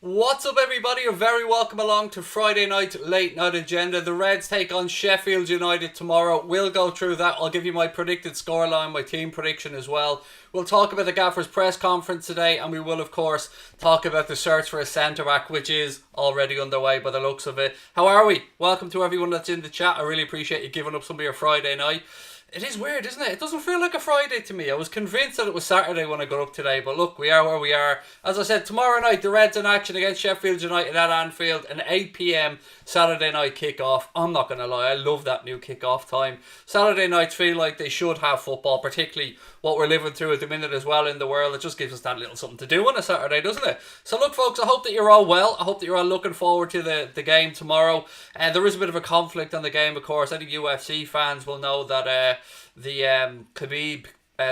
What's up, everybody? You're very welcome along to Friday night late night agenda. The Reds take on Sheffield United tomorrow. We'll go through that. I'll give you my predicted scoreline, my team prediction as well. We'll talk about the Gaffer's press conference today, and we will, of course, talk about the search for a centre-back, which is already underway by the looks of it. How are we? Welcome to everyone that's in the chat. I really appreciate you giving up some of your Friday night. It is weird, isn't it? It doesn't feel like a Friday to me. I was convinced that it was Saturday when I got up today, but look, we are where we are. As I said, tomorrow night, the Reds in action against Sheffield United at Anfield, an 8 p.m. Saturday night kick-off. I'm not going to lie, I love that new kick-off time. Saturday nights feel like they should have football, particularly what we're living through at the minute as well in the world. It just gives us that little something to do on a Saturday, doesn't it? So look, folks, I hope that you're all well. I hope that you're all looking forward to the game tomorrow. There is a bit of a conflict on the game, of course. Any UFC fans will know that the Khabib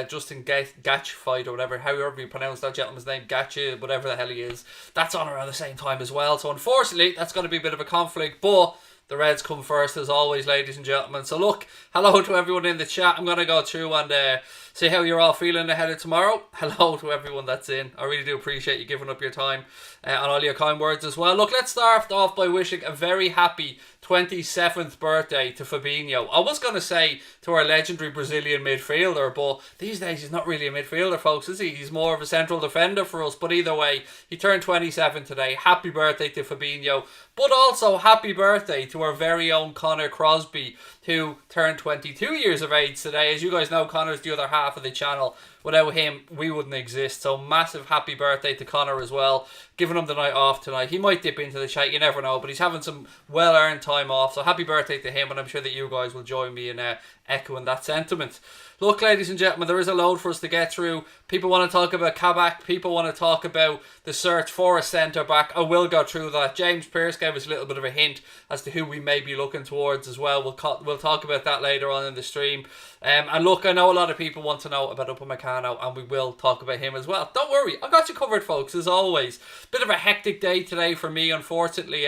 Justin Gaethje fight, or whatever, however you pronounce that gentleman's name, Gaethje, whatever the hell he is, that's on around the same time as well. So unfortunately, that's going to be a bit of a conflict, but the Reds come first as always, ladies and gentlemen. So look, hello to everyone in the chat. I'm going to go through and see how you're all feeling ahead of tomorrow. Hello to everyone that's in. I really do appreciate you giving up your time and all your kind words as well. Look, let's start off by wishing a very happy 27th birthday to Firmino. I was going to say to our legendary Brazilian midfielder, but these days he's not really a midfielder, folks, is he? He's more of a central defender for us. But either way, he turned 27 today. Happy birthday to Firmino. But also happy birthday to our very own Connor Crosby, who turned 22 years of age today. As you guys know, Connor's the other half of the channel. Without him, we wouldn't exist. So massive happy birthday to Connor as well. Giving him the night off tonight. He might dip into the chat, you never know, but he's having some well-earned time off. So happy birthday to him, and I'm sure that you guys will join me in echoing that sentiment. Look, ladies and gentlemen, there is a load for us to get through. People want to talk about Kabak. People want to talk about the search for a centre-back. I will go through that. James Pearce gave us a little bit of a hint as to who we may be looking towards as well. We'll talk about that later on in the stream. And look, I know a lot of people want to know about Upamecano, and we will talk about him as well. Don't worry, I got you covered, folks, as always. Bit of a hectic day today for me, unfortunately.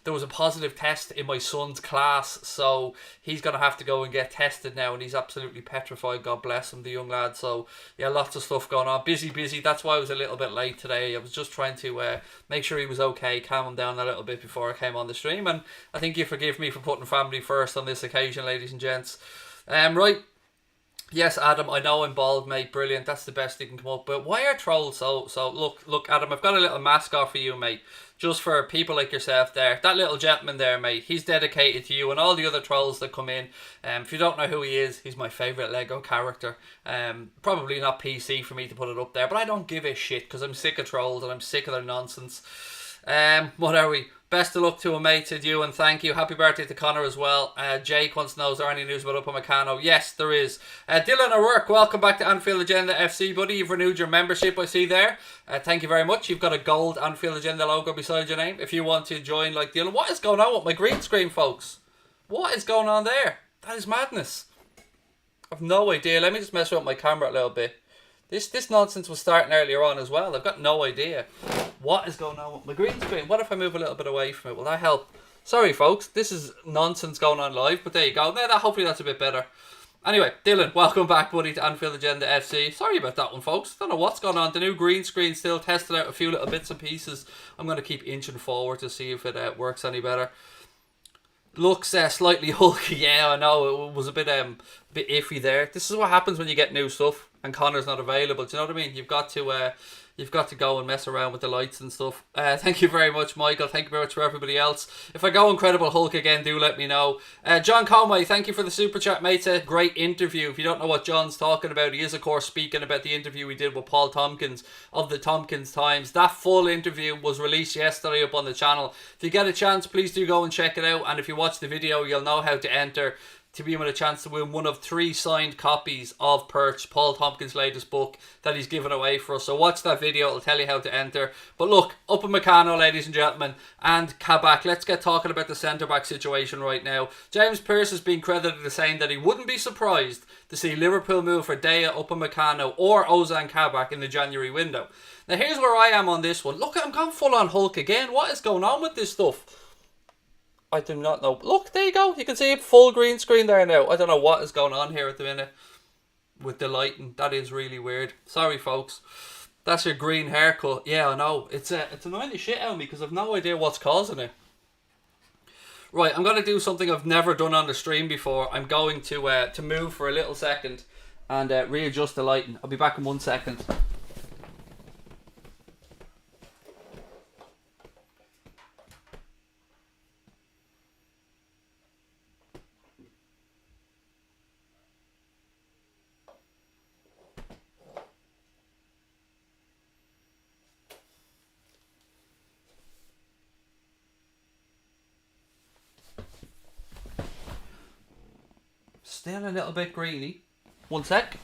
There was a positive test in my son's class, so he's going to have to go and get tested now, and he's absolutely petrified, God bless him, the young lad. So yeah, lots of stuff going on, busy. That's why I was a little bit late today. I was just trying to make sure he was okay, calm him down a little bit before I came on the stream, and I think you forgive me for putting family first on this occasion, ladies and gents. Right. Yes, Adam, I know I'm bald, mate. Brilliant. That's the best you can come up with. Why are trolls so look, Adam, I've got a little mascot for you, mate. Just for people like yourself there. That little gentleman there, mate, he's dedicated to you and all the other trolls that come in. If you don't know who he is, he's my favourite Lego character. Probably not PC for me to put it up there, but I don't give a shit because I'm sick of trolls and I'm sick of their nonsense. What are we? Best of luck to him, mate, to you, and thank you. Happy birthday to Connor as well. Jake wants to know, is there any news about Upamecano? Yes, there is. Dylan O'Rourke, welcome back to Anfield Agenda FC, buddy. You've renewed your membership, I see there. Thank you very much. You've got a gold Anfield Agenda logo beside your name if you want to join like Dylan. What is going on with my green screen, folks? What is going on there? That is madness. I've no idea. Let me just mess around with my camera a little bit. This nonsense was starting earlier on as well. I've got no idea what is going on with my green screen. What if I move a little bit away from it? Will that help? Sorry, folks. This is nonsense going on live, but there you go. Now, hopefully that's a bit better. Anyway, Dylan, welcome back, buddy, to Anfield Agenda FC. Sorry about that one, folks. Don't know what's going on. The new green screen still tested out a few little bits and pieces. I'm going to keep inching forward to see if it works any better. Looks slightly hulky. Yeah, I know. It was a bit iffy there. This is what happens when you get new stuff and Connor's not available. Do you know what I mean? You've got to go and mess around with the lights and stuff. Thank you very much, Michael. Thank you very much for everybody else. If I go Incredible Hulk again, do let me know. John Comey, thank you for the super chat, mate. It's a great interview. If you don't know what John's talking about, he is, of course, speaking about the interview we did with Paul Tompkins of the Tompkins Times. That full interview was released yesterday up on the channel. If you get a chance, please do go and check it out. And if you watch the video, you'll know how to enter to be with a chance to win one of 3 signed copies of Pearce, Paul Tompkins' latest book that he's given away for us. So watch that video, it'll tell you how to enter. But look, Upamecano, ladies and gentlemen, and Kabak. Let's get talking about the centre-back situation right now. James Pearce has been credited as saying that he wouldn't be surprised to see Liverpool move for Daya, Upamecano or Ozan Kabak in the January window. Now here's where I am on this one. Look, I'm going full on Hulk again. What is going on with this stuff? I do not know. Look, there you go. You can see it full green screen there now. I don't know what is going on here at the minute with the lighting. That is really weird. Sorry, folks. That's your green haircut. Yeah, I know. It's annoying the shit out of me because I've no idea what's causing it. Right, I'm going to do something I've never done on the stream before. I'm going to move for a little second and readjust the lighting. I'll be back in 1 second. Still a little bit greeny. 1 sec.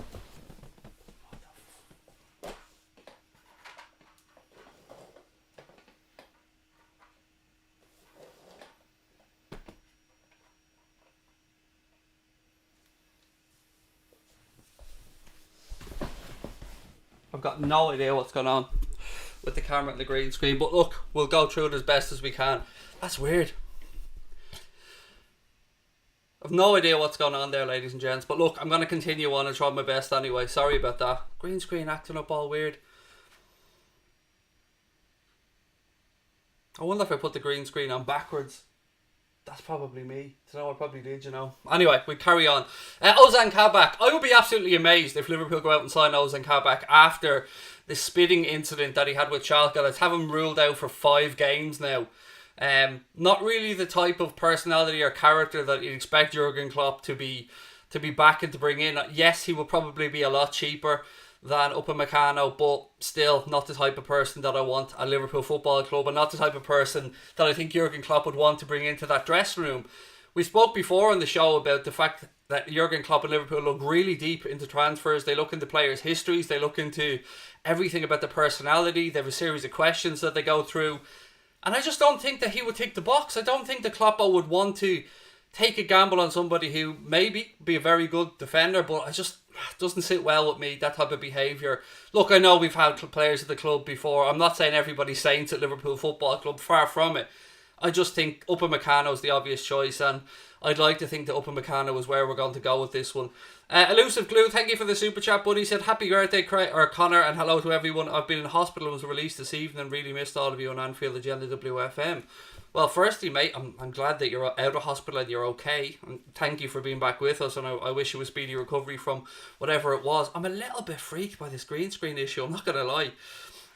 I've got no idea what's going on with the camera and the green screen, but look, we'll go through it as best as we can. That's weird. I've no idea what's going on there, ladies and gents, but look, I'm going to continue on and try my best anyway. Sorry about that. Green screen acting up all weird. I wonder if I put the green screen on backwards. That's probably me. I probably did, you know. Anyway, we carry on. Ozan Kabak. I would be absolutely amazed if Liverpool go out and sign Ozan Kabak after the spitting incident that he had with Schalke. Let's have him ruled out for 5 games now. Not really the type of personality or character that you'd expect Jurgen Klopp to be back and to bring in. Yes, he will probably be a lot cheaper than Upamecano, but still not the type of person that I want at Liverpool Football Club, and not the type of person that I think Jurgen Klopp would want to bring into that dressing room. We spoke before on the show about the fact that Jurgen Klopp and Liverpool look really deep into transfers. They look into players' histories, they look into everything about the personality. They have a series of questions that they go through, and I just don't think that he would tick the box. I don't think the Kloppo would want to take a gamble on somebody who maybe be a very good defender, but it doesn't sit well with me, that type of behaviour. Look, I know we've had players at the club before. I'm not saying everybody's saints at Liverpool Football Club, far from it. I just think Upamecano is the obvious choice, and I'd like to think that Upamecano is where we're going to go with this one. Elusive Glue, thank you for the super chat, buddy. He said, happy birthday, Connor, and hello to everyone. I've been in hospital and was released this evening and really missed all of you on Anfield Agenda WFM. Well, firstly, mate, I'm glad that you're out of hospital and you're okay. And thank you for being back with us, and I wish you a speedy recovery from whatever it was. I'm a little bit freaked by this green screen issue, I'm not going to lie.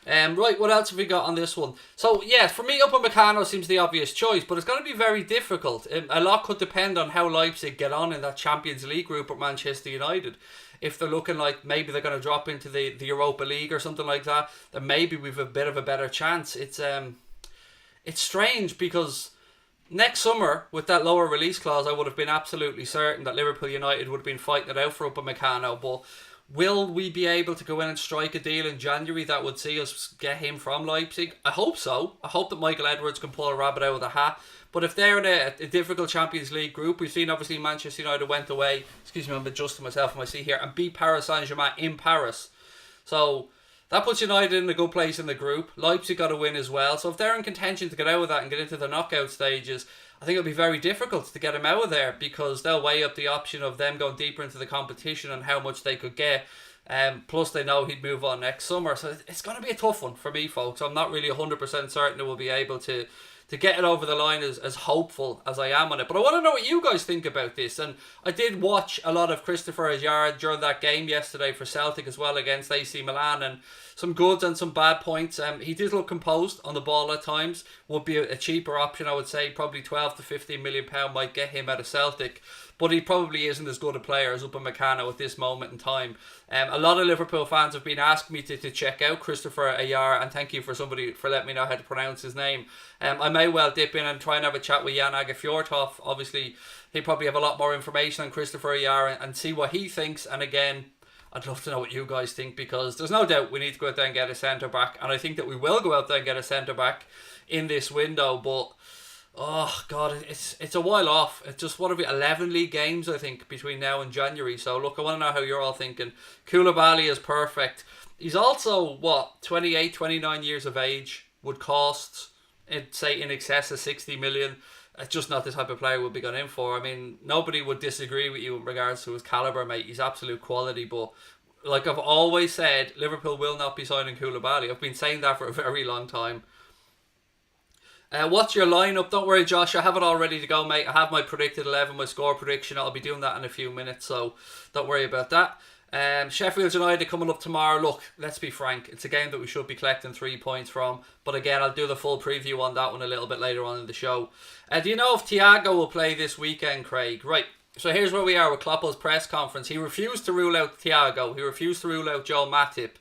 Right, what else have we got on this one? So, yeah, for me, Upamecano seems the obvious choice, but it's going to be very difficult. A lot could depend on how Leipzig get on in that Champions League group at Manchester United. If they're looking like maybe they're going to drop into the Europa League or something like that, then maybe we've a bit of a better chance. It's strange because next summer, with that lower release clause, I would have been absolutely certain that Liverpool United would have been fighting it out for Upamecano, but will we be able to go in and strike a deal in January that would see us get him from Leipzig? I hope so. I hope that Michael Edwards can pull a rabbit out of the hat. But if they're in a difficult Champions League group, we've seen obviously Manchester United went away, excuse me, I'm adjusting myself in my seat here, and beat Paris Saint-Germain in Paris. So that puts United in a good place in the group. Leipzig got a win as well. So if they're in contention to get out of that and get into the knockout stages, I think it'll be very difficult to get them out of there because they'll weigh up the option of them going deeper into the competition and how much they could get. Plus they know he'd move on next summer. So it's going to be a tough one for me, folks. I'm not really 100% certain that we'll be able to get it over the line as hopeful as I am on it. But I want to know what you guys think about this. And I did watch a lot of Christopher Aguiar during that game yesterday for Celtic as well against AC Milan, and some goods and some bad points. He did look composed on the ball at times. Would be a cheaper option, I would say. Probably 12 to 15 million pound might get him out of Celtic. But he probably isn't as good a player as Upamecano at this moment in time. A lot of Liverpool fans have been asking me to check out Christopher Aguiar, and thank you for somebody for letting me know how to pronounce his name. I may well dip in and try and have a chat with Jan Fjorthoff. Obviously, he'll probably have a lot more information on Christopher Aguiar and see what he thinks. And again, I'd love to know what you guys think, because there's no doubt we need to go out there and get a centre-back. And I think that we will go out there and get a centre-back in this window. But oh God, it's a while off. It's just, what have we, 11 league games I think between now and January. So look, I want to know how you're all thinking. Koulibaly is perfect. He's also 28, 29 years of age. Would cost, say, in excess of 60 million. It's just not the type of player we'll be going in for. I mean, nobody would disagree with you in regards to his calibre, mate. He's absolute quality, but like I've always said, Liverpool will not be signing Koulibaly. I've been saying that for a very long time. What's your lineup? Don't worry, Josh. I have it all ready to go, mate. I have my predicted 11, my score prediction. I'll be doing that in a few minutes, so don't worry about that. Sheffield United coming up tomorrow. Look, let's be frank. It's a game that we should be collecting 3 points from. But again, I'll do the full preview on that one a little bit later on in the show. Do you know if Thiago will play this weekend, Craig? Right. So here's where we are with Klopp's press conference. He refused to rule out Thiago. He refused to rule out Joe Matip.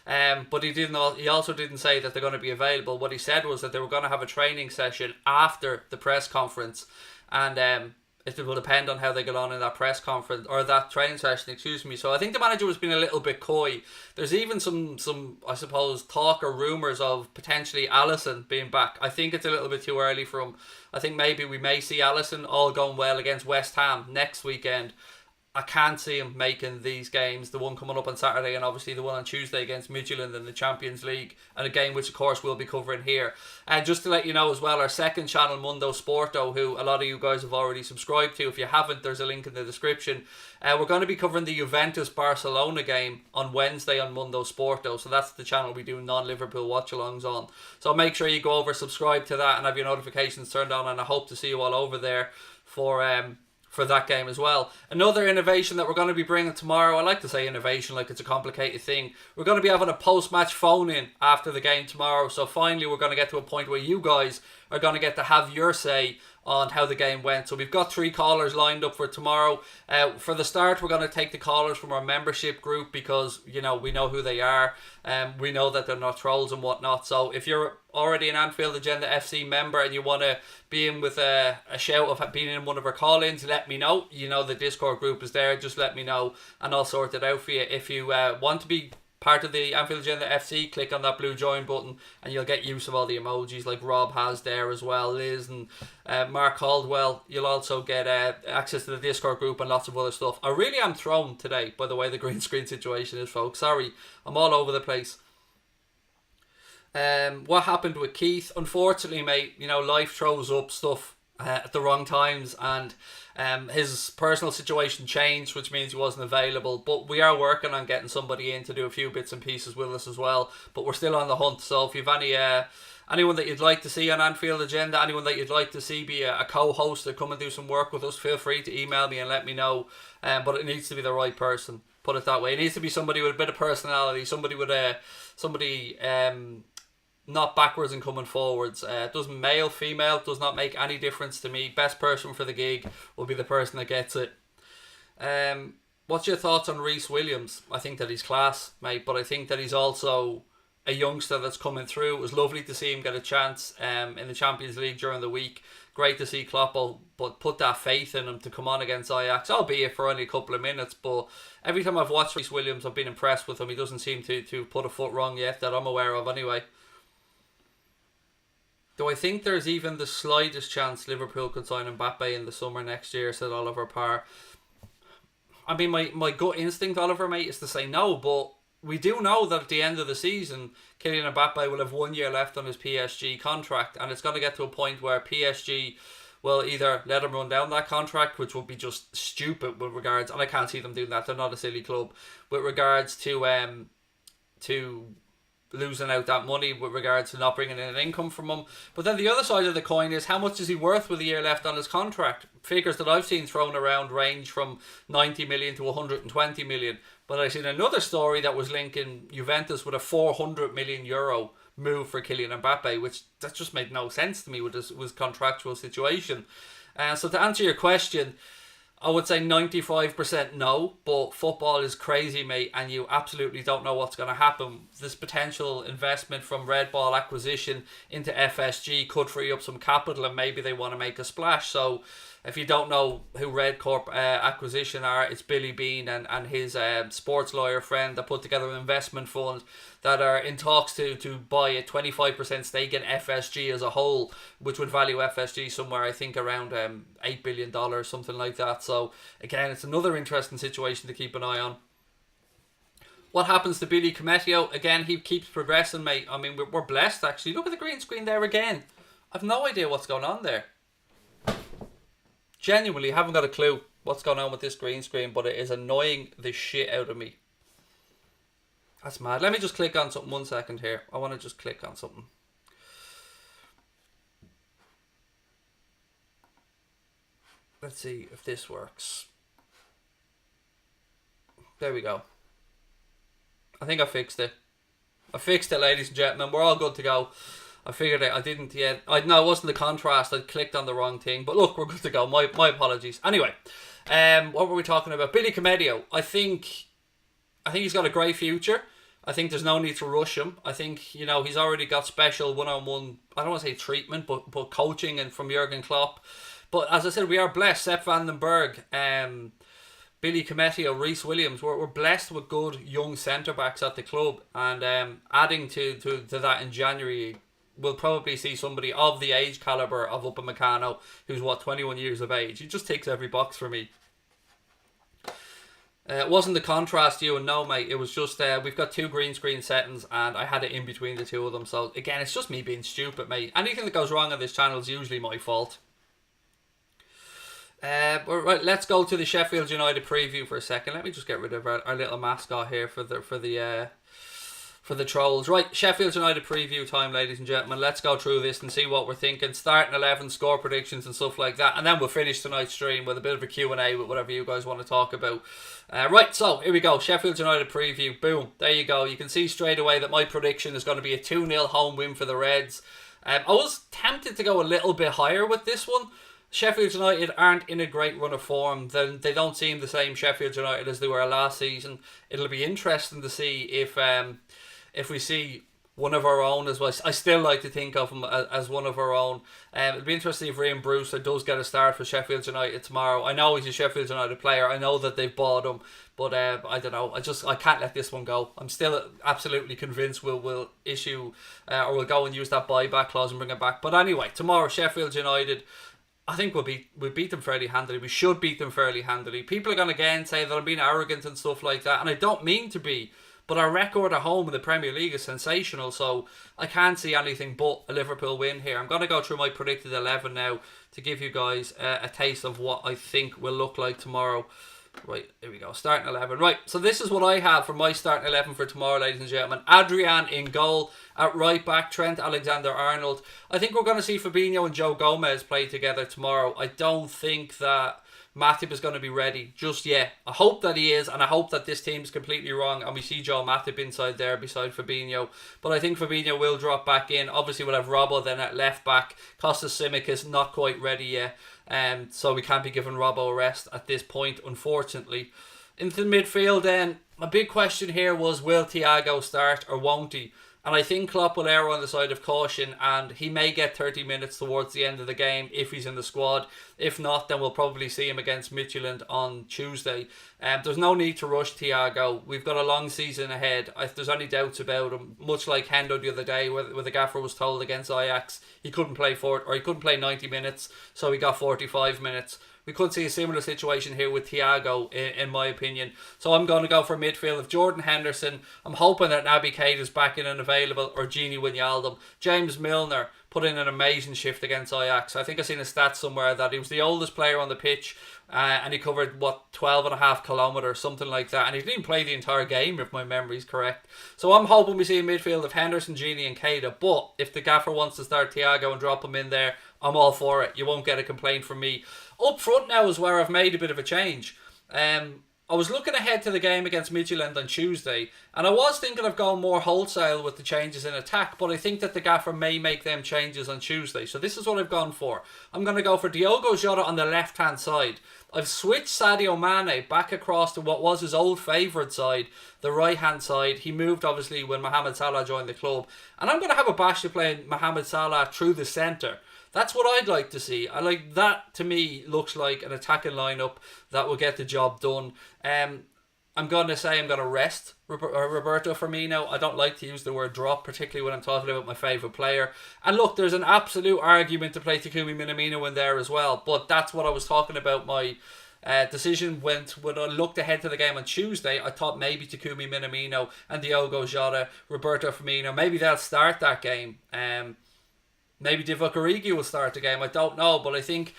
But he also didn't say that they're going to be available. What he said was that they were going to have a training session after the press conference, and it will depend on how they get on in that press conference or that training session. Excuse me. So I think the manager was being a little bit coy. There's even some I suppose talk or rumours of potentially Alisson being back. I think it's a little bit too early for him. I think maybe we may see Alisson all going well against West Ham next weekend. I can't see him making these games, the one coming up on Saturday and obviously the one on Tuesday against Midtjylland in the Champions League, and a game which of course we'll be covering here. And just to let you know as well, our second channel, Mundo Sporto, who a lot of you guys have already subscribed to. If you haven't, there's a link in the description. We're going to be covering the Juventus-Barcelona game on Wednesday on Mundo Sporto, so that's the channel we do non-Liverpool watch-alongs on. So make sure you go over, subscribe to that and have your notifications turned on, and I hope to see you all over there for that game as well. Another innovation that we're going to be bringing tomorrow, I like to say innovation like it's a complicated thing. We're going to be having a post-match phone-in after the game tomorrow, so finally we're going to get to a point where you guys are going to get to have your say on how the game went. So we've got 3 callers lined up for tomorrow. For the start, we're going to take the callers from our membership group because, you know, we know who they are. We know that they're not trolls and whatnot. So if you're already an Anfield Agenda FC member and you want to be in with a shout of being in one of our call-ins, let me know. You know, the Discord group is there. Just let me know and I'll sort it out for you. If you want to be part of the Anfield Agenda FC, click on that blue join button and you'll get use of all the emojis like Rob has there as well, Liz and Mark Caldwell. You'll also get access to the Discord group and lots of other stuff. I really am thrown today by the way the green screen situation is, folks. Sorry, I'm all over the place. What happened with Keith? Unfortunately, mate, you know, life throws up stuff at the wrong times, and his personal situation changed, which means he wasn't available. But we are working on getting somebody in to do a few bits and pieces with us as well. But we're still on the hunt. So if you've anyone that you'd like to see on Anfield Agenda, anyone that you'd like to see be a co-host or come and do some work with us, feel free to email me and let me know. But it needs to be the right person. Put it that way. It needs to be somebody with a bit of personality, somebody not backwards and coming forwards. Doesn't male, female, does not make any difference to me. Best person for the gig will be the person that gets it. What's your thoughts on Reece Williams? I think that he's class, mate, but I think that he's also a youngster that's coming through. It was lovely to see him get a chance in the Champions League during the week. Great to see Klopp but put that faith in him to come on against Ajax, albeit for only a couple of minutes. But every time I've watched Reece Williams, I've been impressed with him. He doesn't seem to put a foot wrong yet that I'm aware of anyway. Do I think there's even the slightest chance Liverpool could sign Mbappe in the summer next year, said Oliver Parr. I mean, my gut instinct, Oliver, mate, is to say no, but we do know that at the end of the season, Kylian Mbappe will have 1 year left on his PSG contract, and it's going to get to a point where PSG will either let him run down that contract, which would be just stupid with regards, and I can't see them doing that, they're not a silly club, with regards to losing out that money with regards to not bringing in an income from him. But then the other side of the coin is how much is he worth with a year left on his contract? Figures that I've seen thrown around range from 90 million to 120 million. But I've seen another story that was linking Juventus with a 400 million euro move for Kylian Mbappe, which that just made no sense to me with his contractual situation. So to answer your question, I would say 95% no, but football is crazy, mate, and you absolutely don't know what's going to happen. This potential investment from Red Ball acquisition into FSG could free up some capital and maybe they want to make a splash. So if you don't know who Red Corp acquisition are, it's Billy Bean and his sports lawyer friend that put together an investment fund that are in talks to buy a 25% stake in FSG as a whole, which would value FSG somewhere, I think, around $8 billion, something like that. So again, it's another interesting situation to keep an eye on. What happens to Billy Cometio? Again, he keeps progressing, mate. I mean, we're blessed, actually. Look at the green screen there again. I've no idea what's going on there. Genuinely, haven't got a clue what's going on with this green screen, but it is annoying the shit out of me. That's mad. Let me just click on something 1 second here. I want to just click on something. Let's see if this works. There we go. I think I fixed it. I fixed it, ladies and gentlemen. We're all good to go. I figured it. I didn't yet. No, it wasn't the contrast. I clicked on the wrong thing. But look, we're good to go. My apologies. Anyway, what were we talking about? Billy Comedio. I think he's got a great future. I think there's no need to rush him. I think, he's already got special one-on-one, I don't want to say treatment, but coaching and from Jurgen Klopp. But as I said, we are blessed. Sepp van den Berg, Billy Comedio, Reece Williams. We're blessed with good young centre-backs at the club. And adding to that in January, we'll probably see somebody of the age calibre of Upamecano, who's 21 years of age. He just ticks every box for me. It wasn't the contrast you and no, mate. It was just we've got 2 green screen settings and I had it in between the 2 of them. So again, it's just me being stupid, mate. Anything that goes wrong on this channel is usually my fault. Right, let's go to the Sheffield United preview for a second. Let me just get rid of our little mascot here for the trolls. Right, Sheffield United preview time, ladies and gentlemen. Let's go through this and see what we're thinking. Starting 11, score predictions and stuff like that. And then we'll finish tonight's stream with a bit of a Q&A with whatever you guys want to talk about. Right, so here we go. Sheffield United preview. Boom. There you go. You can see straight away that my prediction is going to be a 2-0 home win for the Reds. I was tempted to go a little bit higher with this one. Sheffield United aren't in a great run of form. They don't seem the same Sheffield United as they were last season. It'll be interesting to see if we see one of our own as well. I still like to think of him as one of our own. It'll be interesting if Raheem Brewster does get a start for Sheffield United tomorrow. I know he's a Sheffield United player. I know that they've bought him. But I don't know. I can't let this one go. I'm still absolutely convinced we'll issue or we'll go and use that buyback clause and bring it back. But anyway, tomorrow, Sheffield United, I think we'll beat them fairly handily. We should beat them fairly handily. People are going to again say that I'm being arrogant and stuff like that. And I don't mean to be. But our record at home in the Premier League is sensational, so I can't see anything but a Liverpool win here. I'm going to go through my predicted 11 now to give you guys a taste of what I think will look like tomorrow. Right, here we go. Starting 11. Right, so this is what I have for my starting 11 for tomorrow, ladies and gentlemen. Adrian in goal. At right back, Trent Alexander-Arnold. I think we're going to see Fabinho and Joe Gomez play together tomorrow. I don't think that Matip is going to be ready just yet. I hope that he is, and I hope that this team's completely wrong and we see Joe Matip inside there beside Fabinho. But I think Fabinho will drop back in. Obviously we'll have Robbo then at left back. Kostas Simic is not quite ready yet, so we can't be giving Robbo a rest at this point, unfortunately. Into the midfield then, my big question here was, will Thiago start or won't he? And I think Klopp will err on the side of caution, and he may get 30 minutes towards the end of the game if he's in the squad. If not, then we'll probably see him against Midtjylland on Tuesday. There's no need to rush Thiago. We've got a long season ahead. If there's any doubts about him, much like Hendo the other day, where the gaffer was told against Ajax he couldn't play 90 minutes, so he got 45 minutes. We could see a similar situation here with Thiago, in my opinion. So I'm going to go for midfield of Jordan Henderson. I'm hoping that Naby Keita is back in and available, or Gini Wijnaldum. James Milner put in an amazing shift against Ajax. I think I've seen a stat somewhere that he was the oldest player on the pitch, and he covered 12.5 kilometres, something like that, and he didn't even play the entire game if my memory is correct. So I'm hoping we see a midfield of Henderson, Gini and Keita. But if the gaffer wants to start Thiago and drop him in there, I'm all for it. You won't get a complaint from me. Up front now is where I've made a bit of a change. I was looking ahead to the game against Midtjylland on Tuesday, and I was thinking of going more wholesale with the changes in attack, but I think that the gaffer may make them changes on Tuesday. So this is what I've gone for. I'm going to go for Diogo Jota on the left-hand side. I've switched Sadio Mane back across to what was his old favourite side, the right-hand side. He moved, obviously, when Mohamed Salah joined the club. And I'm going to have a bash to play Mohamed Salah through the centre. That's what I'd like to see. I like that. To me, looks like an attacking lineup that will get the job done. I'm going to say I'm going to rest Roberto Firmino. I don't like to use the word drop, particularly when I'm talking about my favourite player. And look, there's an absolute argument to play Takumi Minamino in there as well. But that's what I was talking about. My decision when I looked ahead to the game on Tuesday. I thought maybe Takumi Minamino and Diogo Jota, Roberto Firmino, maybe they'll start that game. Maybe Divock Origi will start the game. I don't know, but I think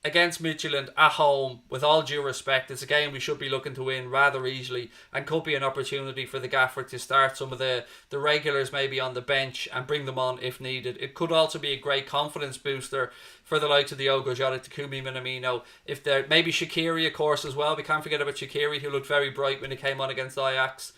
against Midtjylland at home, with all due respect, it's a game we should be looking to win rather easily, and could be an opportunity for the gaffer to start some of the regulars maybe on the bench and bring them on if needed. It could also be a great confidence booster for the likes of Diogo Jota, Takumi Minamino. If they're maybe Shaqiri, of course, as well. We can't forget about Shaqiri, who looked very bright when he came on against Ajax.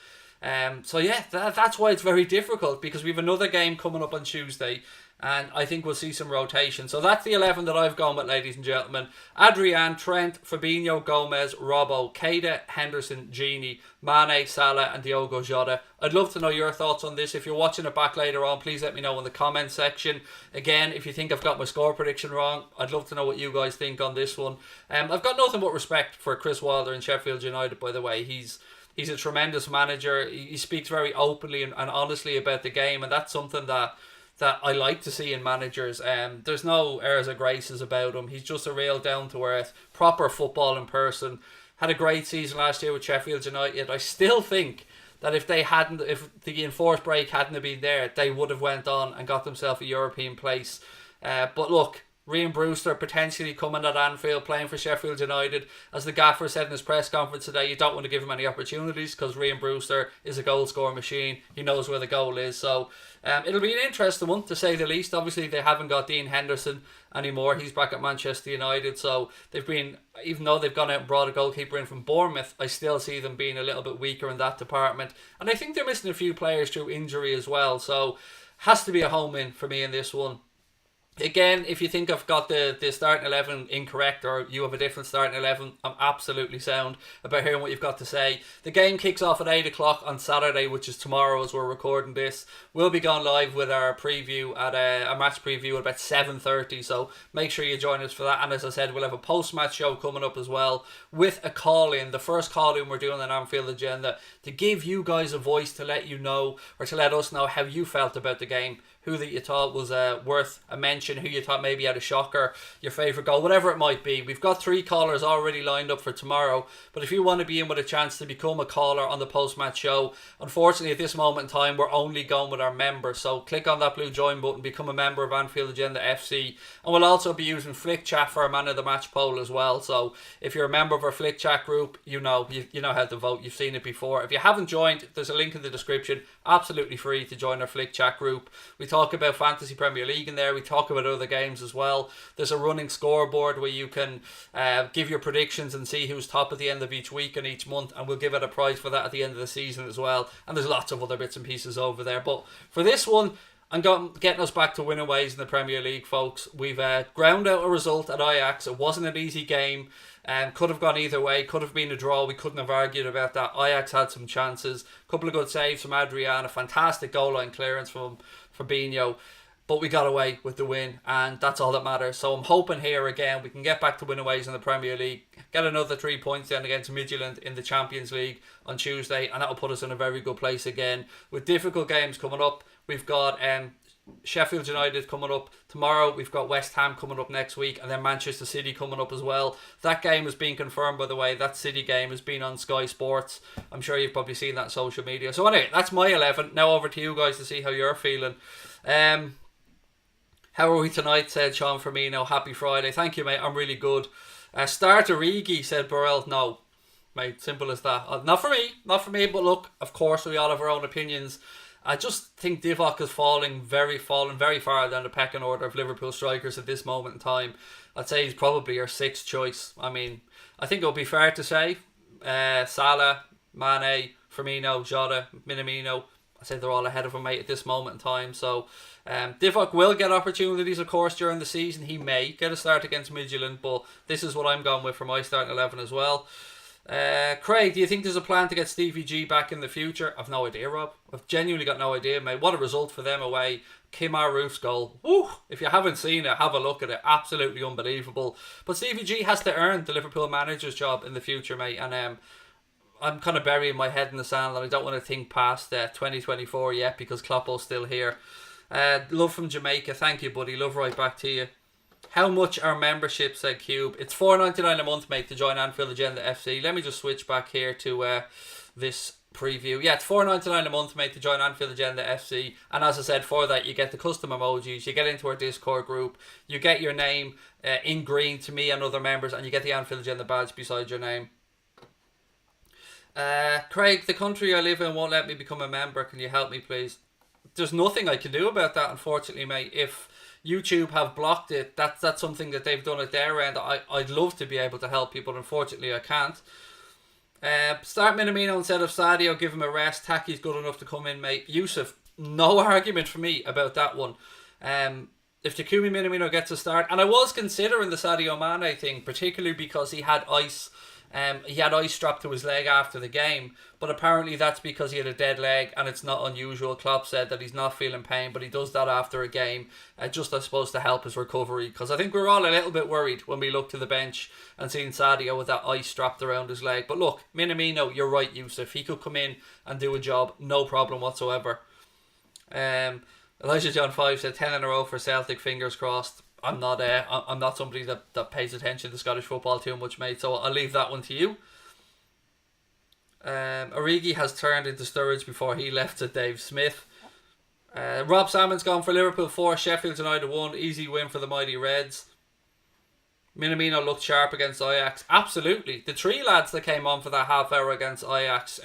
So yeah, that's why it's very difficult, because we have another game coming up on Tuesday, and I think we'll see some rotation. So that's the 11 that I've gone with, ladies and gentlemen. Adrian, Trent, Fabinho, Gomez, Robbo, Keita, Henderson, Gini, Mane, Salah and Diogo Jota. I'd love to know your thoughts on this. If you're watching it back later on, please let me know in the comment section. Again, if you think I've got my score prediction wrong, I'd love to know what you guys think on this one. I've got nothing but respect for Chris Wilder and Sheffield United, by the way. He's a tremendous manager. He speaks very openly and honestly about the game, and that's something that I like to see in managers. There's no airs or graces about him. He's just a real down-to-earth, proper footballing person. Had a great season last year with Sheffield United. I still think that if the enforced break hadn't have been there, they would have went on and got themselves a European place. But look, Raheem Brewster potentially coming at Anfield, playing for Sheffield United. As the gaffer said in his press conference today, you don't want to give him any opportunities, because Raheem Brewster is a goal scoring machine. He knows where the goal is. So it'll be an interesting one, to say the least. Obviously, they haven't got Dean Henderson anymore. He's back at Manchester United. So they've been, even though they've gone out and brought a goalkeeper in from Bournemouth, I still see them being a little bit weaker in that department. And I think they're missing a few players through injury as well. So has to be a home win for me in this one. Again, if you think I've got the starting 11 incorrect, or you have a different starting 11, I'm absolutely sound about hearing what you've got to say. The game kicks off at 8 o'clock on Saturday, which is tomorrow as we're recording this. We'll be going live with our preview at a match preview at about 7:30, so make sure you join us for that. And as I said, we'll have a post-match show coming up as well, with a call-in, the first call-in we're doing on Anfield Agenda, to give you guys a voice, to let you know, or to let us know how you felt about the game. Who that you thought was worth a mention, who you thought maybe had a shocker, your favourite goal, whatever it might be. We've got 3 callers already lined up for tomorrow, but if you want to be in with a chance to become a caller on the post-match show, unfortunately at this moment in time we're only going with our members, so click on that blue join button, become a member of Anfield Agenda FC, and we'll also be using Flick Chat for our Man of the Match poll as well. So if you're a member of our Flick Chat group, you know how to vote, you've seen it before. If you haven't joined, there's a link in the description, absolutely free to join our Flick Chat group. We talk about Fantasy Premier League in there. We talk about other games as well. There's a running scoreboard where you can give your predictions and see who's top at the end of each week and each month, and we'll give it a prize for that at the end of the season as well. And there's lots of other bits and pieces over there. But for this one, I'm getting us back to winning ways in the Premier League, folks. We've ground out a result at Ajax. It wasn't an easy game. Could have gone either way. Could have been a draw. We couldn't have argued about that. Ajax had some chances. A couple of good saves from Adrian. A fantastic goal line clearance from Fabinho. But we got away with the win, and that's all that matters. So I'm hoping here again we can get back to winning ways in the Premier League, get another 3 points then against Midtjylland in the Champions League on Tuesday, and that'll put us in a very good place again. With difficult games coming up, we've got Sheffield United coming up tomorrow, we've got West Ham coming up next week, and then Manchester City coming up as well. That game has been confirmed, by the way. That City game has been on Sky Sports. I'm sure you've probably seen that on social media. So anyway, that's my 11. Now over to you guys to see how you're feeling. How are we tonight, said Sean Firmino. Happy Friday. Thank you, mate. I'm really good. Start Origi, said Burrell. No, mate. Simple as that. Not for me. But look, of course, we all have our own opinions. I just think Divock is falling very far down the pecking order of Liverpool strikers at this moment in time. I'd say he's probably our 6th choice. I mean, I think it would be fair to say Salah, Mane, Firmino, Jota, Minamino, I say they're all ahead of him, mate, at this moment in time. So Divock will get opportunities, of course, during the season. He may get a start against Midtjylland, but this is what I'm going with for my starting 11 as well. Craig, do you think there's a plan to get Stevie G back in the future? I've no idea, Rob. I've genuinely got no idea, mate. What a result for them away. Kim Roof's goal. Woo! If you haven't seen it, have a look at it. Absolutely unbelievable. But Stevie G has to earn the Liverpool manager's job in the future, mate. And I'm kind of burying my head in the sand, and I don't want to think past 2024 yet, because Klopp's still here. Love from Jamaica. Thank you, buddy. Love right back to you. How much are membership, said Cube? It's $4.99 a month, mate, to join Anfield Agenda FC. Let me just switch back here to this preview. Yeah, it's $4.99 a month, mate, to join Anfield Agenda FC. And as I said, for that, you get the custom emojis, you get into our Discord group, you get your name in green to me and other members, and you get the Anfield Agenda badge beside your name. Craig, the country I live in won't let me become a member. Can you help me, please? There's nothing I can do about that, unfortunately, mate. If YouTube have blocked it, that's something that they've done at their end. I'd love to be able to help people, unfortunately I can't. Start Minamino instead of Sadio, give him a rest. Taki's good enough to come in, mate. Yusuf, no argument for me about that one. If Takumi Minamino gets a start, and I was considering the Sadio Mane thing, particularly because he had ice strapped to his leg after the game, but apparently that's because he had a dead leg, and it's not unusual. Klopp said that he's not feeling pain, but he does that after a game, just I suppose to help his recovery, because I think we're all a little bit worried when we look to the bench and seeing Sadio with that ice strapped around his leg. But look, Minamino, you're right, Yusuf, he could come in and do a job, no problem whatsoever. Elijah John 5 said 10 in a row for Celtic, fingers crossed. I'm not somebody that pays attention to Scottish football too much, mate, so I'll leave that one to you. Origi has turned into Sturridge before he left, at Dave Smith. Rob Salmon's gone for Liverpool 4, Sheffield United 1. Easy win for the mighty Reds. Minamino looked sharp against Ajax. Absolutely. The three lads that came on for that half hour against Ajax,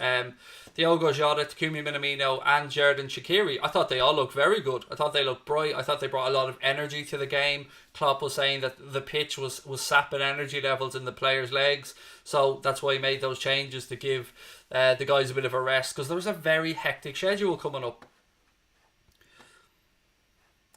Diogo Jota, Takumi Minamino and Jadon Shaqiri, I thought they all looked very good. I thought they looked bright. I thought they brought a lot of energy to the game. Klopp was saying that the pitch was sapping energy levels in the players' legs, so that's why he made those changes to give the guys a bit of a rest, because there was a very hectic schedule coming up.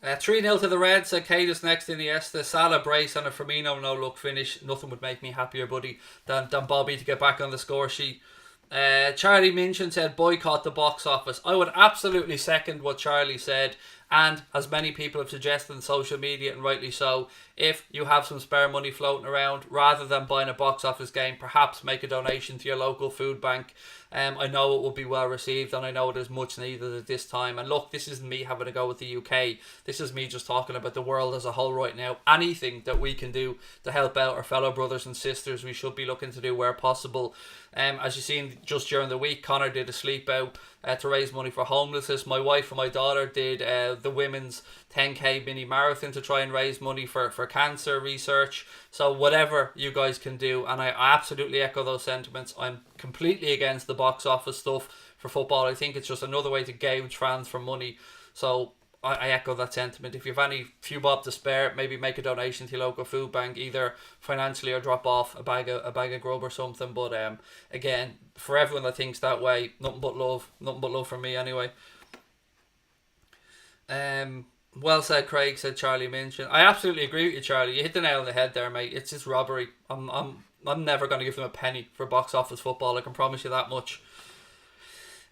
3-0 to the Reds. Cadus next, Iniesta, Salah brace and a Firmino no look finish. Nothing would make me happier, buddy, than Bobby to get back on the score sheet. Charlie Minchin said boycott the box office. I would absolutely second what Charlie said, and as many people have suggested on social media, and rightly so, if you have some spare money floating around, rather than buying a box office game, perhaps make a donation to your local food bank. I know it will be well received, and I know it is much needed at this time. And look, this isn't me having a go with the UK. This is me just talking about the world as a whole right now. Anything that we can do to help out our fellow brothers and sisters, we should be looking to do where possible. As you've seen just during the week, Connor did a sleep out to raise money for homelessness. My wife and my daughter did the women's 10k mini marathon to try and raise money for cancer research. So whatever you guys can do, and I absolutely echo those sentiments. I'm completely against the box office stuff for football. I think it's just another way to gouge fans for money. So I echo that sentiment. If you have any few bob to spare, maybe make a donation to your local food bank, either financially or drop off a bag of grub or something. But again, for everyone that thinks that way, nothing but love from me anyway. Well said, Craig, said Charlie Minchin. I absolutely agree with you, Charlie. You hit the nail on the head there, mate. It's just robbery. I'm never going to give them a penny for box office football. I can promise you that much.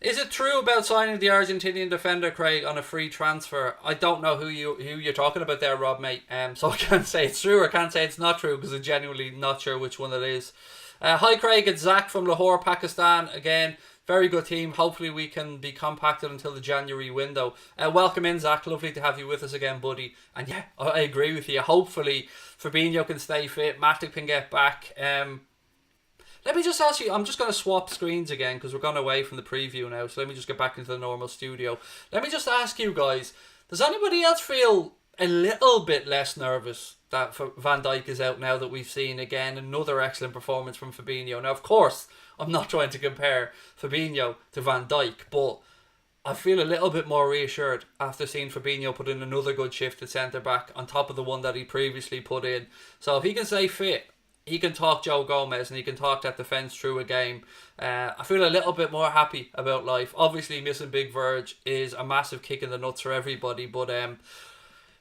Is it true about signing the Argentinian defender, Craig, on a free transfer? I don't know who you're talking about there, Rob, mate. So I can't say it's true or I can't say it's not true, because I'm genuinely not sure which one it is. Hi, Craig. It's Zach from Lahore, Pakistan. Again, very good team. Hopefully we can be compacted until the January window. Welcome in, Zach. Lovely to have you with us again, buddy. And yeah, I agree with you. Hopefully Fabinho can stay fit. Matip can get back. Let me just ask you, I'm just going to swap screens again because we're going away from the preview now. So let me just get back into the normal studio. Let me just ask you guys, does anybody else feel a little bit less nervous that Van Dijk is out now that we've seen again another excellent performance from Fabinho? Now, of course, I'm not trying to compare Fabinho to Van Dijk, but I feel a little bit more reassured after seeing Fabinho put in another good shift at centre-back on top of the one that he previously put in. So if he can stay fit, he can talk Joe Gomez and he can talk that defence through a game. I feel a little bit more happy about life. Obviously, missing Big Verge is a massive kick in the nuts for everybody, but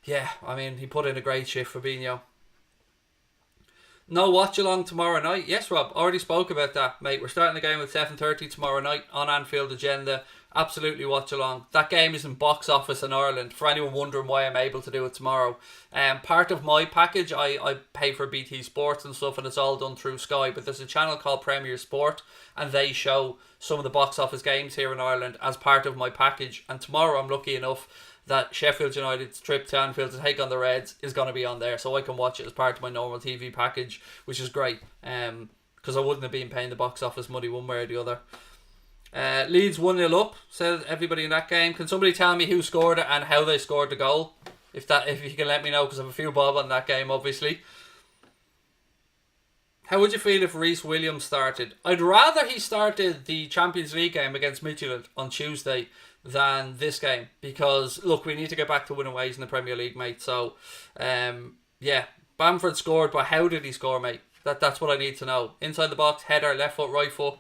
yeah, I mean, he put in a great shift, Fabinho. No Watchalong tomorrow night. Yes, Rob, already spoke about that, mate. We're starting the game at 7:30 tomorrow night on Anfield Agenda. Absolutely Watchalong. That game is in box office in Ireland, for anyone wondering why I'm able to do it tomorrow. Part of my package, I pay for BT Sports and stuff, and it's all done through Sky, but there's a channel called Premier Sport, and they show some of the box office games here in Ireland as part of my package. And tomorrow I'm lucky enough that Sheffield United's trip to Anfield to take on the Reds is going to be on there, so I can watch it as part of my normal TV package, which is great, because I wouldn't have been paying the box office money one way or the other. Leeds 1-0 up, said everybody in that game. Can somebody tell me who scored it and how they scored the goal? If you can let me know, because I have a few bob on that game, obviously. How would you feel if Reece Williams started? I'd rather he started the Champions League game against Midtjylland on Tuesday than this game, because look, we need to get back to winning ways in the Premier League, mate. So, yeah, Bamford scored, but how did he score, mate? That's what I need to know. Inside the box, header, left foot, right foot.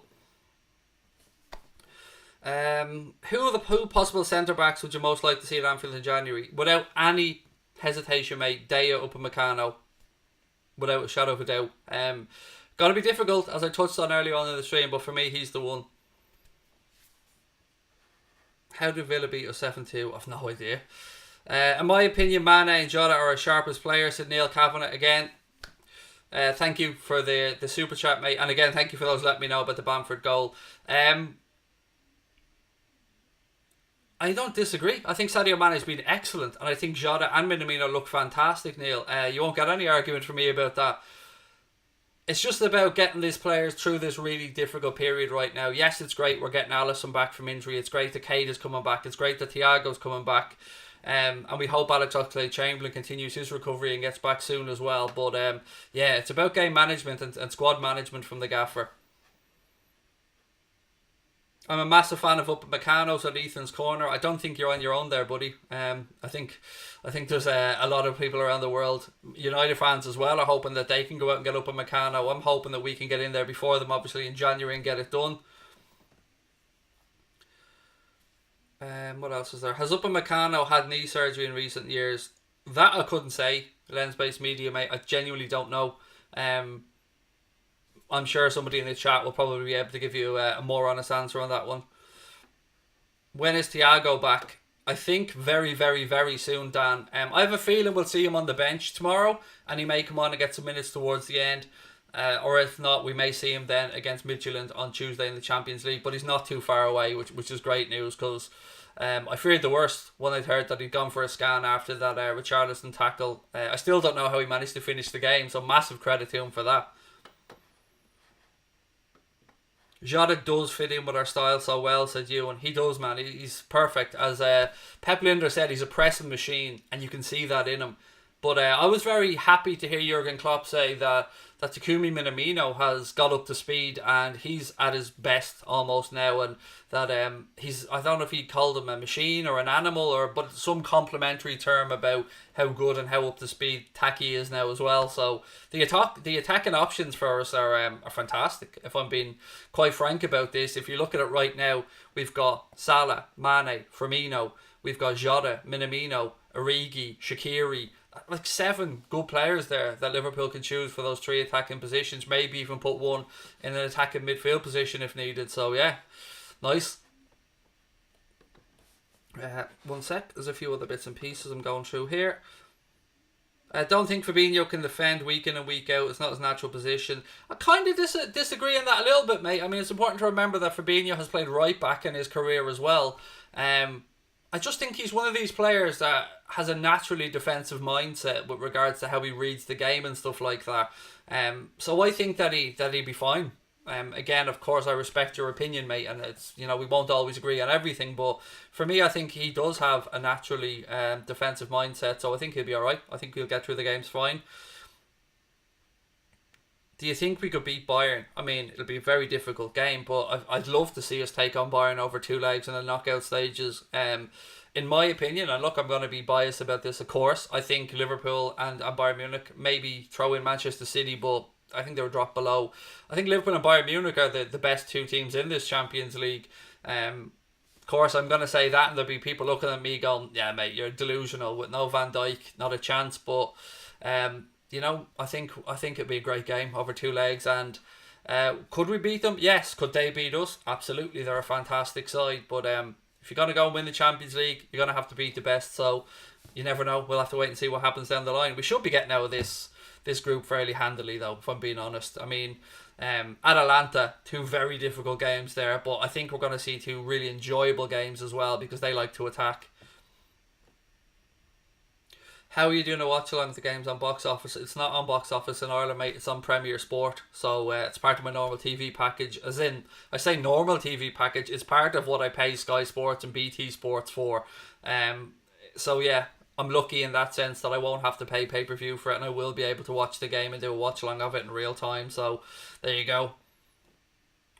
Who possible centre backs would you most like to see at Anfield in January? Without any hesitation, mate, Daya Upamecano. Without a shadow of a doubt. Gonna be difficult, as I touched on earlier on in the stream, but for me, he's the one. How did Villa beat us 7-2? I've no idea. In my opinion, Mane and Jota are our sharpest players, said Neil Kavanagh again. Thank you for the super chat, mate. And again, thank you for those letting me know about the Bamford goal. I don't disagree. I think Sadio Mane has been excellent, and I think Jadon and Minamino look fantastic, Neil. You won't get any argument from me about that. It's just about getting these players through this really difficult period right now. Yes, it's great we're getting Alisson back from injury. It's great that Kane is coming back. It's great that Thiago's coming back. And we hope Alex Oxlade-Chamberlain continues his recovery and gets back soon as well. But yeah, it's about game management and squad management from the gaffer. I'm a massive fan of Upamecano at Ethan's corner. I don't think you're on your own there, buddy. I think there's a lot of people around the world, United fans as well, are hoping that they can go out and get Upamecano. I'm hoping that we can get in there before them, obviously in January, and get it done. What else is there? Has Upamecano had knee surgery in recent years? That I couldn't say. Lens-based media, mate. I genuinely don't know. I'm sure somebody in the chat will probably be able to give you a more honest answer on that one. When is Thiago back? I think very, very, very soon, Dan. I have a feeling we'll see him on the bench tomorrow, and he may come on and get some minutes towards the end. Or if not, we may see him then against Midtjylland on Tuesday in the Champions League. But he's not too far away, which is great news, because I feared the worst when I'd heard that he'd gone for a scan after that Richarlison tackle. I still don't know how he managed to finish the game, so massive credit to him for that. Jota does fit in with our style so well, said you, and he does, man. He's perfect. As Pep Linder said, he's a pressing machine, and you can see that in him. But I was very happy to hear Jurgen Klopp say that Takumi Minamino has got up to speed and he's at his best almost now, and that he's, I don't know if he called him a machine or an animal, but some complimentary term about how good and how up to speed Taki is now as well. So the attacking options for us are fantastic, if I'm being quite frank about this. If you look at it right now, we've got Salah, Mane, Firmino, we've got Jota, Minamino, Origi, Shaqiri, like 7 good players there that Liverpool can choose for those 3 attacking positions. Maybe even put one in an attacking midfield position if needed. So yeah, nice. One sec, there's a few other bits and pieces I'm going through here. I don't think Fabinho can defend week in and week out. It's not his natural position. I kind of disagree on that a little bit, mate. I mean, it's important to remember that Fabinho has played right back in his career as well. I just think he's one of these players that has a naturally defensive mindset with regards to how he reads the game and stuff like that. So I think that he'd be fine. Again, of course, I respect your opinion, mate, and it's, we won't always agree on everything, but for me, I think he does have a naturally defensive mindset, so I think he'll be alright. I think he'll get through the games fine. Do you think we could beat Bayern? I mean, it'll be a very difficult game, but I'd love to see us take on Bayern over 2 legs in the knockout stages. In my opinion, and look, I'm going to be biased about this, of course, I think Liverpool and Bayern Munich maybe throw in Manchester City, but I think they were dropped below. I think Liverpool and Bayern Munich are the best 2 teams in this Champions League. Of course, I'm going to say that, and there'll be people looking at me going, yeah, mate, you're delusional with no Van Dijk, not a chance, but I think it'd be a great game over 2 legs, and could we beat them? Yes. Could they beat us? Absolutely. They're a fantastic side, but if you're going to go and win the Champions League, you're going to have to beat the best, so you never know. We'll have to wait and see what happens down the line. We should be getting out of this group fairly handily, though, if I'm being honest. I mean, Atalanta, 2 very difficult games there, but I think we're going to see 2 really enjoyable games as well, because they like to attack. How are you doing a watch along with the games on box office? It's not on box office in Ireland, mate. It's on Premier Sport. So it's part of my normal TV package. As in, I say normal TV package. It's part of what I pay Sky Sports and BT Sports for. So yeah, I'm lucky in that sense that I won't have to pay pay-per-view for it, and I will be able to watch the game and do a watch along of it in real time. So there you go.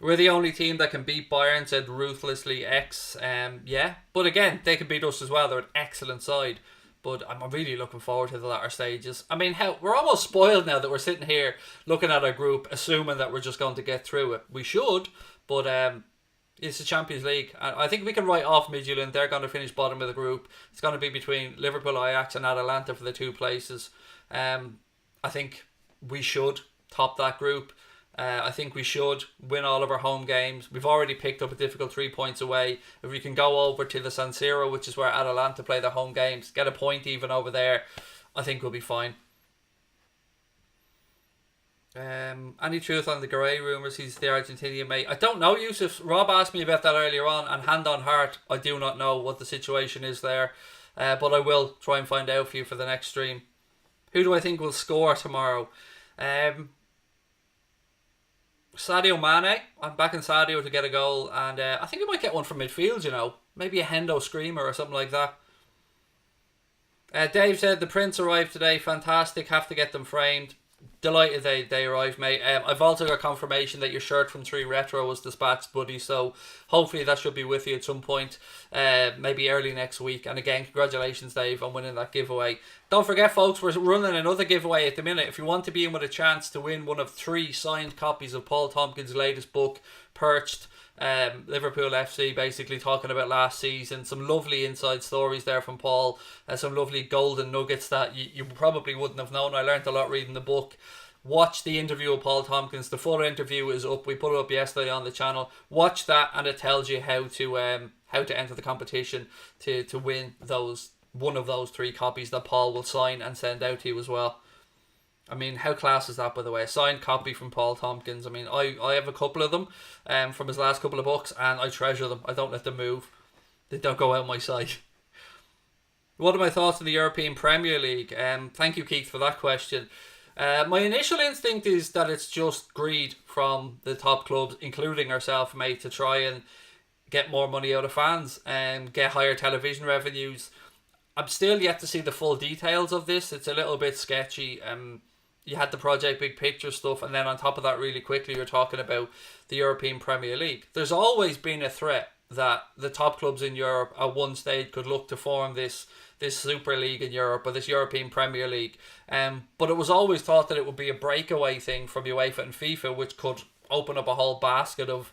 We're the only team that can beat Bayern, said Ruthlessly X. Yeah, but again, they can beat us as well. They're an excellent side. But I'm really looking forward to the latter stages. I mean, we're almost spoiled now that we're sitting here looking at our group, assuming that we're just going to get through it. We should, but it's the Champions League. I think we can write off Midtjylland. They're going to finish bottom of the group. It's going to be between Liverpool, Ajax and Atalanta for the two places. I think we should top that group. I think we should win all of our home games. We've already picked up a difficult 3 points away. If we can go over to the San Siro, which is where Atalanta play their home games, get a point even over there, I think we'll be fine. Any truth on the Garay rumours? He's the Argentinian mate. I don't know, Yusuf. Rob asked me about that earlier on, and hand on heart, I do not know what the situation is there. But I will try and find out for you for the next stream. Who do I think will score tomorrow? Sadio Mane. I'm backing Sadio to get a goal, and I think he might get one from midfield, maybe a Hendo Screamer or something like that. Dave said the prints arrived today. Fantastic. Have to get them framed. Delighted they arrived, mate. I've also got confirmation that your shirt from 3 Retro was dispatched, buddy, so hopefully that should be with you at some point, maybe early next week. And again, congratulations, Dave, on winning that giveaway. Don't forget, folks, we're running another giveaway at the minute. If you want to be in with a chance to win one of 3 signed copies of Paul Tompkins' latest book, Perched, Liverpool FC, basically talking about last season, some lovely inside stories there from Paul, some lovely golden nuggets that you probably wouldn't have known. I learned a lot reading the book. Watch the interview with Paul Tompkins. The full interview is up. We put it up yesterday on the channel. Watch that, and it tells you how to enter the competition to win one of those 3 copies that Paul will sign and send out to you as well. I mean, how class is that, by the way? A signed copy from Paul Tompkins. I mean, I have a couple of them from his last couple of books, and I treasure them. I don't let them move. They don't go out my sight. What are my thoughts on the European Premier League? Thank you, Keith, for that question. My initial instinct is that it's just greed from the top clubs, including ourselves, mate, to try and get more money out of fans and get higher television revenues. I'm still yet to see the full details of this. It's a little bit sketchy. You had the Project Big Picture stuff, and then on top of that, really quickly, you're talking about the European Premier League. There's always been a threat that the top clubs in Europe at one stage could look to form this Super League in Europe, or this European Premier League. But it was always thought that it would be a breakaway thing from UEFA and FIFA, which could open up a whole basket of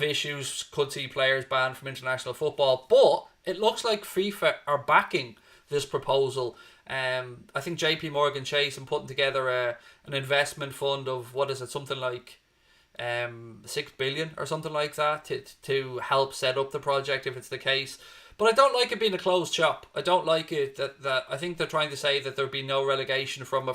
issues, could see players banned from international football. But it looks like FIFA are backing this proposal. I think JP Morgan Chase and putting together an investment fund of, what is it, something like 6 billion or something like that to help set up the project if it's the case. But I don't like it being a closed shop. I don't like it that I think they're trying to say that there'd be no relegation from a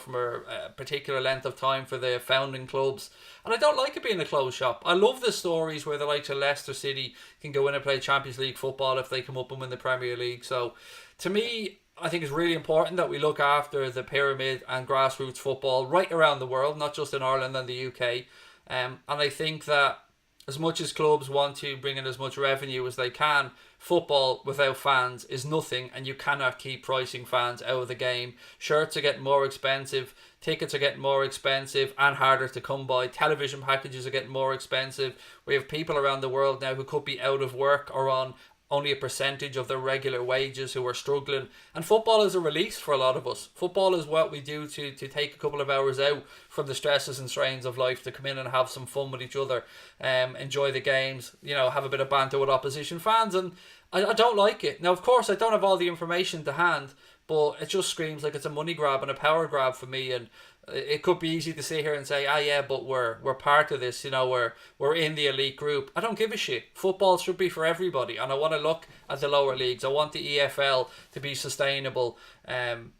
particular length of time for the founding clubs. And I don't like it being a closed shop. I love the stories where the likes of Leicester City can go in and play Champions League football if they come up and win the Premier League. So to me, I think it's really important that we look after the pyramid and grassroots football right around the world, not just in Ireland and the UK. And I think that as much as clubs want to bring in as much revenue as they can, football without fans is nothing, and you cannot keep pricing fans out of the game. Shirts are getting more expensive, tickets are getting more expensive and harder to come by, television packages are getting more expensive. We have people around the world now who could be out of work or on only a percentage of their regular wages who are struggling, and football is a release for a lot of us. Football is what we do to take a couple of hours out from the stresses and strains of life, to come in and have some fun with each other, enjoy the games, have a bit of banter with opposition fans. And I don't like it. Now, of course, I don't have all the information to hand, but it just screams like it's a money grab and a power grab for me. And it could be easy to sit here and say, yeah, but we're part of this, we're in the elite group. I don't give a shit. Football should be for everybody, and I want to look at the lower leagues. I want the EFL to be sustainable, and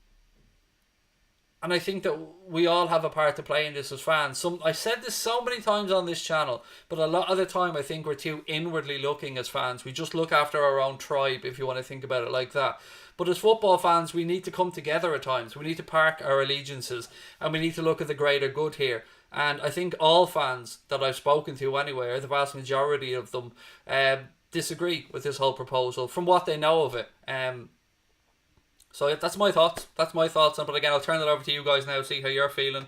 And I think that we all have a part to play in this as fans. I said this so many times on this channel, but a lot of the time I think we're too inwardly looking as fans. We just look after our own tribe, if you want to think about it like that. But as football fans, we need to come together at times. We need to park our allegiances, and we need to look at the greater good here. And I think all fans that I've spoken to anyway, or the vast majority of them, disagree with this whole proposal from what they know of it. So that's my thoughts. That's my thoughts. But again, I'll turn it over to you guys now. See how you're feeling.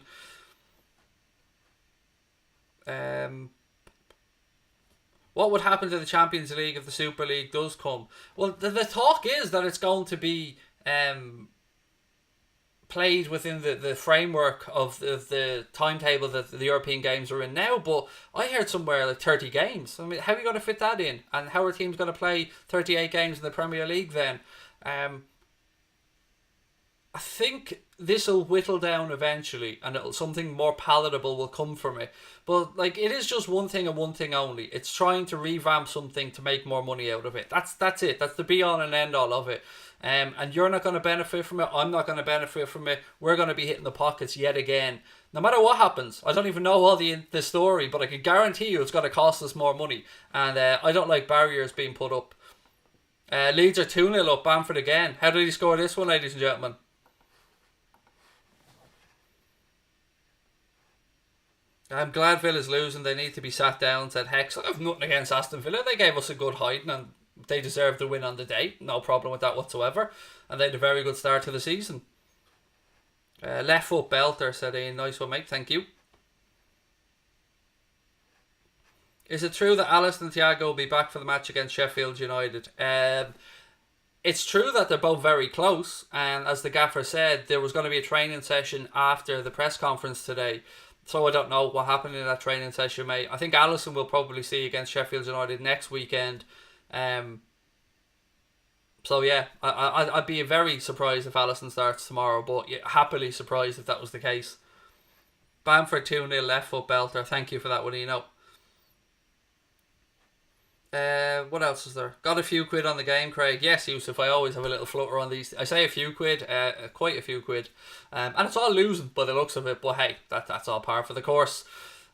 What would happen to the Champions League if the Super League does come? Well, the talk is that it's going to be played within the framework of the timetable that the European games are in now. But I heard somewhere like 30 games. I mean, how are you going to fit that in? And how are teams going to play 38 games in the Premier League then? I think this will whittle down eventually, and something more palatable will come from it. But like, it is just one thing and one thing only. It's trying to revamp something to make more money out of it. That's it. That's the be all and end all of it. And you're not going to benefit from it. I'm not going to benefit from it. We're going to be hitting the pockets yet again. No matter what happens, I don't even know all the story, but I can guarantee you it's going to cost us more money. And I don't like barriers being put up. Leeds are 2-0 up. Bamford again. How did he score this one, ladies and gentlemen? I'm glad Villa's losing. They need to be sat down, said Hex. I have nothing against Aston Villa. They gave us a good hiding and they deserve the win on the day. No problem with that whatsoever. And they had a very good start to the season. Left foot belter, said Ian. Nice one, mate. Thank you. Is it true that Alisson and Thiago will be back for the match against Sheffield United? It's true that they're both very close. And as the gaffer said, there was going to be a training session after the press conference today. So I don't know what happened in that training session, mate. I think Alisson will probably see against Sheffield United next weekend. So yeah, I'd be very surprised if Alisson starts tomorrow, but yeah, happily surprised if that was the case. Bamford 2-0 left foot belter. Thank you for that one, Eno. What else is there? Got a few quid on the game, Craig. Yes, Yusuf, I always have a little flutter on these. I say a few quid, quite a few quid. And it's all losing by the looks of it, but hey, that's all par for the course.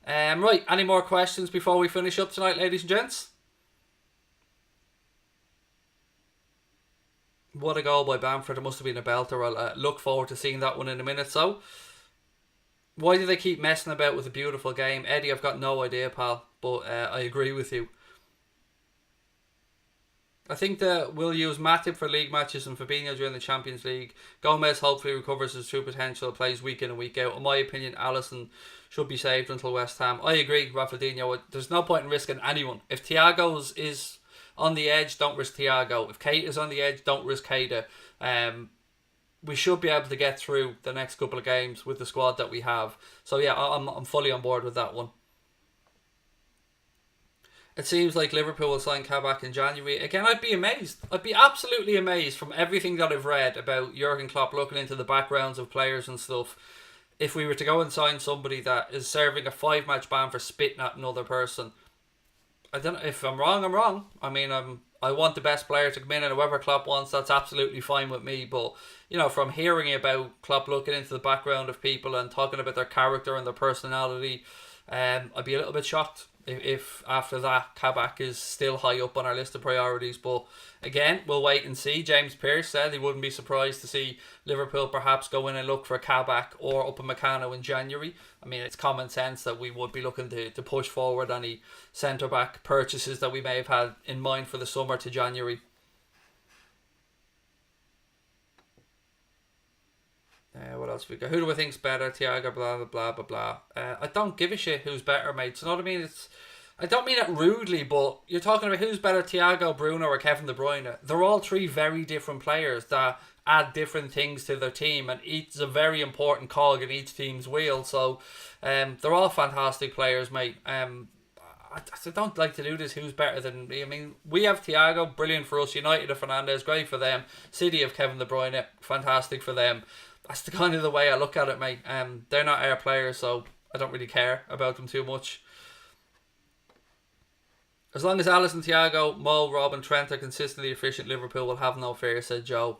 Right, any more questions before we finish up tonight, ladies and gents? What a goal by Bamford. It must have been a belter. I'll look forward to seeing that one in a minute. So, why do they keep messing about with a beautiful game? Eddie, I've got no idea, pal, but I agree with you. I think that we'll use Matip for league matches and Fabinho during the Champions League. Gomez hopefully recovers his true potential, plays week in and week out. In my opinion, Alisson should be saved until West Ham. I agree, Rafael. There's no point in risking anyone. If Thiago is on the edge, don't risk Thiago. If Keita is on the edge, don't risk Keita. We should be able to get through the next couple of games with the squad that we have. So yeah, I'm fully on board with that one. It seems like Liverpool will sign Kabak in January. Again, I'd be amazed. I'd be absolutely amazed from everything that I've read about Jurgen Klopp looking into the backgrounds of players and stuff. If we were to go and sign somebody that is serving a 5-match ban for spitting at another person. I don't know. If I'm wrong, I'm wrong. I mean, I want the best player to come in, and whoever Klopp wants, that's absolutely fine with me. But, you know, from hearing about Klopp looking into the background of people and talking about their character and their personality, I'd be a little bit shocked if after that Kabak is still high up on our list of priorities. But again, we'll wait and see. James Pearce said he wouldn't be surprised to see Liverpool perhaps go in and look for Kabak or Upamecano in January. I mean, it's common sense that we would be looking to push forward any centre-back purchases that we may have had in mind for the summer to January. What else we got? Who do I think's better? Thiago, blah blah blah blah blah. I don't give a shit who's better, mate. You know what I mean? I don't mean it rudely, but you're talking about who's better, Thiago, Bruno, or Kevin De Bruyne. They're all three very different players that add different things to their team, and each is a very important cog in each team's wheel. So, they're all fantastic players, mate. I don't like to do this. Who's better than me? I mean, we have Thiago, brilliant for us. United of Fernandes, great for them. City of Kevin De Bruyne, fantastic for them. That's the kind of the way I look at it, mate. They're not our players, so I don't really care about them too much. As long as Alisson, Thiago, Mo, Rob and Trent are consistently efficient, Liverpool will have no fear, said Joe.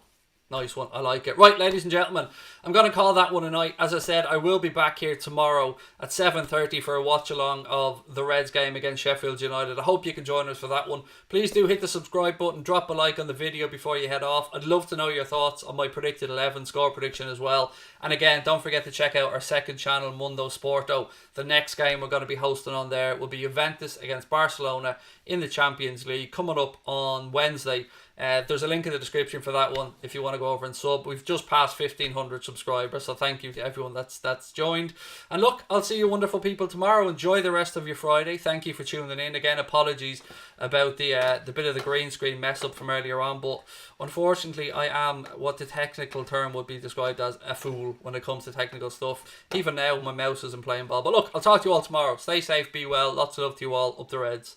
Nice one. I like it. Right, ladies and gentlemen, I'm going to call that one a night. As I said, I will be back here tomorrow at 7:30 for a watch-along of the Reds game against Sheffield United. I hope you can join us for that one. Please do hit the subscribe button, drop a like on the video before you head off. I'd love to know your thoughts on my predicted 11 score prediction as well. And again, don't forget to check out our second channel, Mundo Sporto. The next game we're going to be hosting on there will be Juventus against Barcelona in the Champions League, coming up on Wednesday. There's a link in the description for that one if you want to go over and sub. We've just passed 1,500 subscribers, so thank you to everyone that's joined. And look, I'll see you wonderful people tomorrow. Enjoy the rest of your Friday. Thank you for tuning in. Again, apologies about the bit of the green screen mess up from earlier on, but unfortunately I am what the technical term would be described as a fool when it comes to technical stuff. Even now my mouse isn't playing ball. But look, I'll talk to you all tomorrow. Stay safe, be well. Lots of love to you all. Up the Reds.